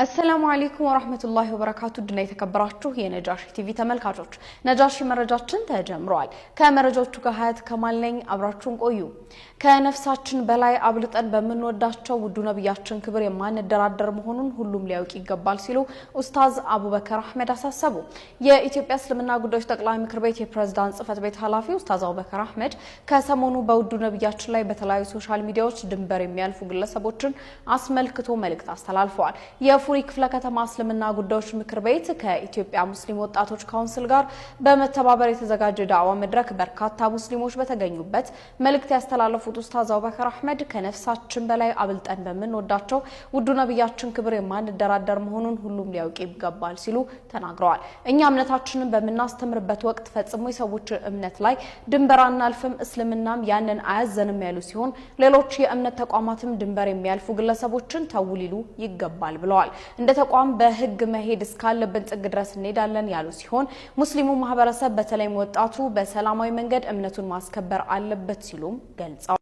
السلام عليكم ورحمة الله وبركاته دنا يتكبراتشو هي نجاشي تي في تملكاتوች نجاشي መረጃችን ተጀምሯል ከመረጃዎቹ ጋር ሀያት ከማል ነኝ አብራችሁን ቆዩ ከነፍሳችን በላይ አብልጠን በመንወዳቸው ውዱ ነብያችን ክብር የማንደራደር መሆኑን ሁሉም ሊያውቅ ይገባል ሲሉ ኡስታዝ አቡበከር አህመድ አሳሰቡ የኢትዮጵያ እስልምና ጉዳዮች ጠቅላይ ምክር ቤት የፕሬዝዳንት ጽፈት ቤት ኃላፊ ኡስታዝ አቡበከር አህመድ ከሰሞኑ በውዱ ነብያችን ላይ በተለያዩ ሶሻል ሚዲያዎች ድንበር የሚያልፉ ግለሰቦችን አስመልክቶ መልእክት አስተላልፈዋል የፉሪ ክፍለ ከተማ እስልምና ጉዳዮች ምክር ቤት ከኢትዮጵያ ሙስሊም ወጣቶች ካውንስል ጋር በመተባበር የተዘጋጀ ዳዕዋ መድረክ በርካታ ሙስሊሞች በተገኙበት መልእክት ያስተላለፉት ኡስታዝ አቡበከር አህመድ ከነፍሳችን በላይ አብልጠን በመንወዳቸው ውዱ ነብያችን ክብር የማንደራደር መሆኑን ሁሉም ሊያውቅ ይገባል ሲሉ ተናግረዋል እኛ እምነታችንን በመናስተምርበት ወቅት ፈጽሞ የሰዎች እምነት ላይ ድንበር አናልፍም እስልምናም ያንን አያዘንም ያሉ ሲሆን ሌሎች የእምነት ተቋማትም ድንበር የሚያልፉ ግለሰቦችን ተውሊሉ ይገባል ብለዋል እንደ ተቋም በህግ መሄድ እስካለበት ጥግ ድረስ እንሄዳለን ያሉ ሲሆን ሙስሊሙ ማህበረሰብ በተለይም ወጣቱ በሰላማዊ መንገድ እምነቱን ማስከበር አለበት ሲሉም ገልጸዋል